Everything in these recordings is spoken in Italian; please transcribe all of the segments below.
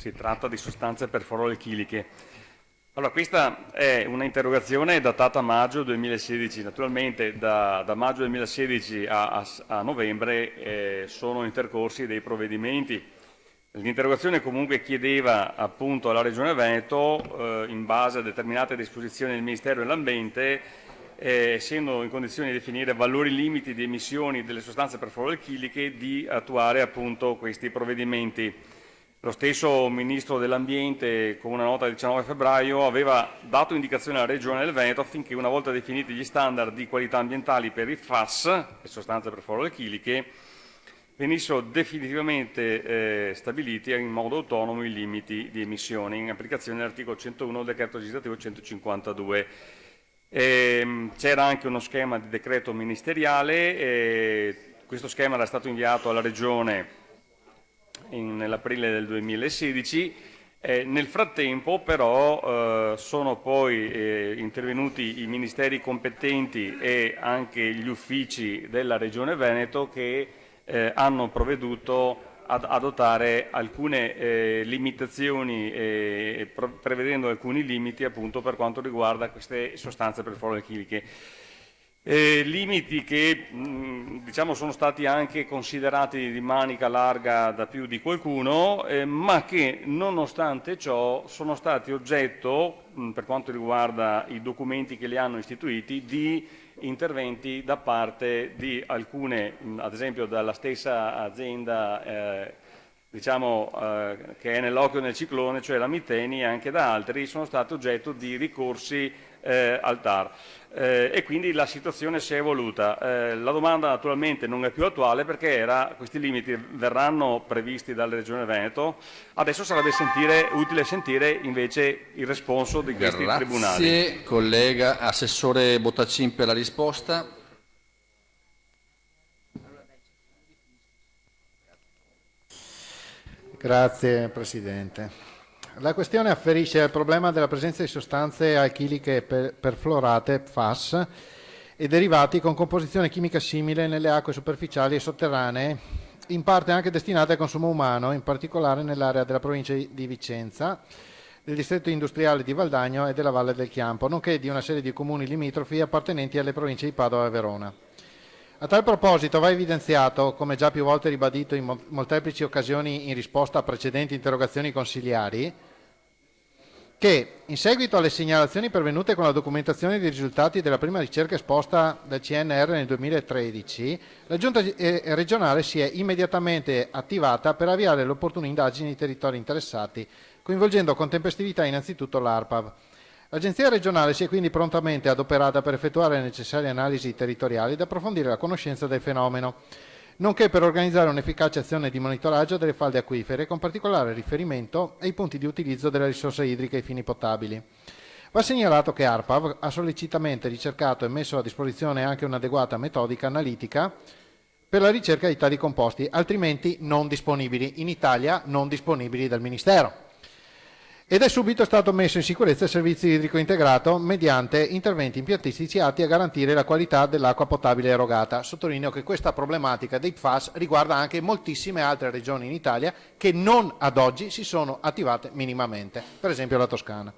Si tratta di sostanze perfluoroalchiliche. Allora, questa è una interrogazione datata maggio 2016. Naturalmente da maggio 2016 a novembre sono intercorsi dei provvedimenti. L'interrogazione comunque chiedeva appunto alla Regione Veneto, in base a determinate disposizioni del Ministero dell'Ambiente, essendo in condizioni di definire valori limiti di emissioni delle sostanze perfluoroalchiliche, di attuare appunto questi provvedimenti. Lo stesso Ministro dell'Ambiente, con una nota del 19 febbraio, aveva dato indicazione alla Regione del Veneto affinché, una volta definiti gli standard di qualità ambientali per i FAS, le sostanze perfluoroalchiliche, venissero definitivamente stabiliti in modo autonomo i limiti di emissione in applicazione dell'articolo 101 del decreto legislativo 152. C'era anche uno schema di decreto ministeriale, questo schema era stato inviato alla Regione nell'aprile del 2016. Nel frattempo però sono poi intervenuti i ministeri competenti e anche gli uffici della Regione Veneto che hanno provveduto ad adottare alcune limitazioni, prevedendo alcuni limiti appunto per quanto riguarda queste sostanze perfluoroalchiliche. Limiti che diciamo sono stati anche considerati di manica larga da più di qualcuno, ma che nonostante ciò sono stati oggetto, per quanto riguarda i documenti che li hanno istituiti, di interventi da parte di alcune, ad esempio dalla stessa azienda che è nell'occhio del ciclone, cioè la Miteni, e anche da altri, sono stati oggetto di ricorsi al TAR. E quindi la situazione si è evoluta. La domanda naturalmente non è più attuale perché questi limiti verranno previsti dalla Regione Veneto. Adesso sarebbe utile sentire invece il responso di questi tribunali. Grazie collega. Assessore Bottacin per la risposta. Grazie Presidente. La questione afferisce al problema della presenza di sostanze alchiliche perfluorate, PFAS, e derivati con composizione chimica simile nelle acque superficiali e sotterranee, in parte anche destinate al consumo umano, in particolare nell'area della provincia di Vicenza, del distretto industriale di Valdagno e della Valle del Chiampo, nonché di una serie di comuni limitrofi appartenenti alle province di Padova e Verona. A tal proposito va evidenziato, come già più volte ribadito in molteplici occasioni in risposta a precedenti interrogazioni consiliari, che in seguito alle segnalazioni pervenute con la documentazione dei risultati della prima ricerca esposta dal CNR nel 2013, la Giunta regionale si è immediatamente attivata per avviare le opportune indagini nei territori interessati, coinvolgendo con tempestività innanzitutto l'ARPAV. L'Agenzia regionale si è quindi prontamente adoperata per effettuare le necessarie analisi territoriali ed approfondire la conoscenza del fenomeno, nonché per organizzare un'efficace azione di monitoraggio delle falde acquifere, con particolare riferimento ai punti di utilizzo della risorsa idrica ai fini potabili. Va segnalato che ARPAV ha sollecitamente ricercato e messo a disposizione anche un'adeguata metodica analitica per la ricerca di tali composti, altrimenti non disponibili, in Italia non disponibili dal Ministero. Ed è subito stato messo in sicurezza il servizio idrico integrato mediante interventi impiantistici atti a garantire la qualità dell'acqua potabile erogata. Sottolineo che questa problematica dei PFAS riguarda anche moltissime altre regioni in Italia che non ad oggi si sono attivate minimamente, per esempio la Toscana.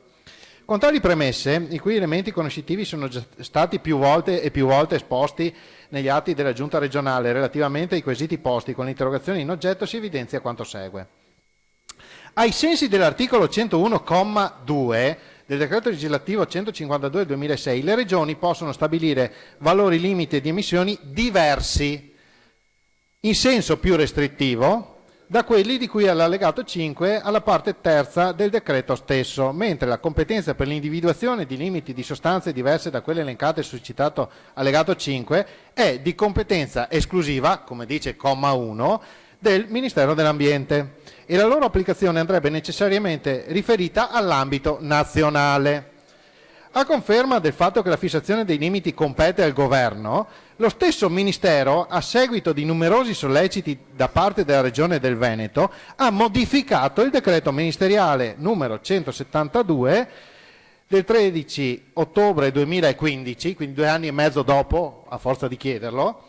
Con tali premesse, i cui elementi conoscitivi sono già stati più volte esposti negli atti della Giunta regionale relativamente ai quesiti posti con l'interrogazione in oggetto, si evidenzia quanto segue. Ai sensi dell'articolo 101,2 del decreto legislativo 152 del 2006, le regioni possono stabilire valori limite di emissioni diversi, in senso più restrittivo, da quelli di cui è all'allegato 5 alla parte terza del decreto stesso, mentre la competenza per l'individuazione di limiti di sostanze diverse da quelle elencate sul citato allegato 5 è di competenza esclusiva, come dice il comma 1, del Ministero dell'Ambiente, e la loro applicazione andrebbe necessariamente riferita all'ambito nazionale. A conferma del fatto che la fissazione dei limiti compete al Governo, lo stesso Ministero, a seguito di numerosi solleciti da parte della Regione del Veneto, ha modificato il decreto ministeriale numero 172 del 13 ottobre 2015, quindi 2 anni e mezzo dopo, a forza di chiederlo,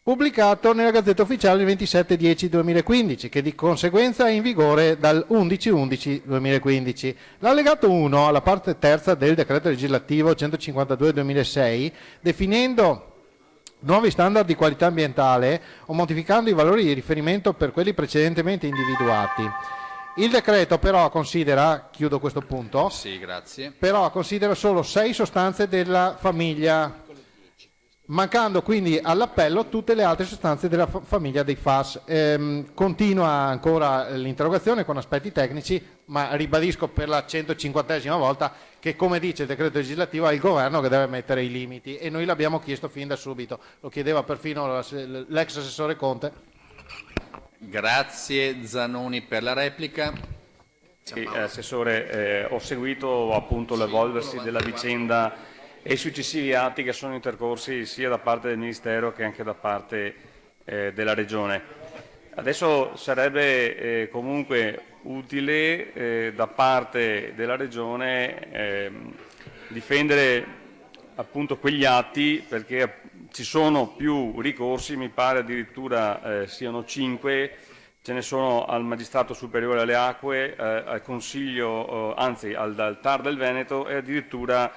pubblicato nella Gazzetta Ufficiale il 27/10/2015, che di conseguenza è in vigore dal 11/11/2015. L'allegato 1 alla parte terza del decreto legislativo 152/2006, definendo nuovi standard di qualità ambientale o modificando i valori di riferimento per quelli precedentemente individuati. Il decreto però considera, chiudo questo punto, Sì, grazie. però considera solo 6 sostanze della famiglia, mancando quindi all'appello tutte le altre sostanze della famiglia dei FAS. Continua ancora l'interrogazione con aspetti tecnici, ma ribadisco per la 150esima volta che, come dice il decreto legislativo, è il governo che deve mettere i limiti, e noi l'abbiamo chiesto fin da subito, lo chiedeva perfino l'ex assessore Conte. Grazie Zanoni per la replica. Sì, Assessore, ho seguito appunto l'evolversi della vicenda e i successivi atti che sono intercorsi sia da parte del Ministero che anche da parte della Regione. Adesso sarebbe comunque utile da parte della Regione difendere appunto quegli atti, perché ci sono più ricorsi, mi pare addirittura siano 5, ce ne sono al Magistrato Superiore alle Acque, al Consiglio, anzi al TAR del Veneto, e addirittura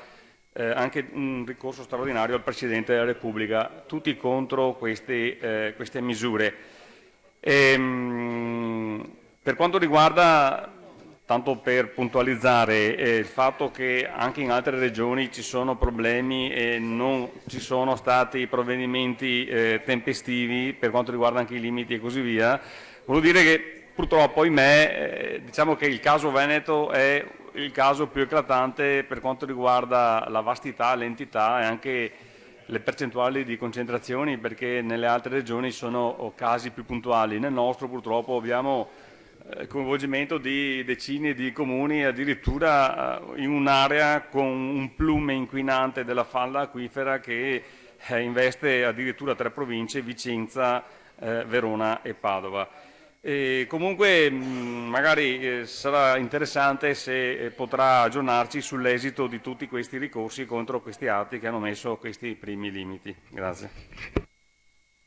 anche un ricorso straordinario al Presidente della Repubblica, tutti contro queste misure. Per quanto riguarda, tanto per puntualizzare, il fatto che anche in altre regioni ci sono problemi e non ci sono stati provvedimenti tempestivi per quanto riguarda anche i limiti e così via, volevo dire che purtroppo, ahimè, diciamo che il caso Veneto è il caso più eclatante per quanto riguarda la vastità, l'entità e anche le percentuali di concentrazioni, perché nelle altre regioni sono casi più puntuali. Nel nostro purtroppo abbiamo il coinvolgimento di decine di comuni, addirittura in un'area con un plume inquinante della falla acquifera che investe addirittura 3 province: Vicenza, Verona e Padova. E comunque magari sarà interessante se potrà aggiornarci sull'esito di tutti questi ricorsi contro questi atti che hanno messo questi primi limiti. Grazie.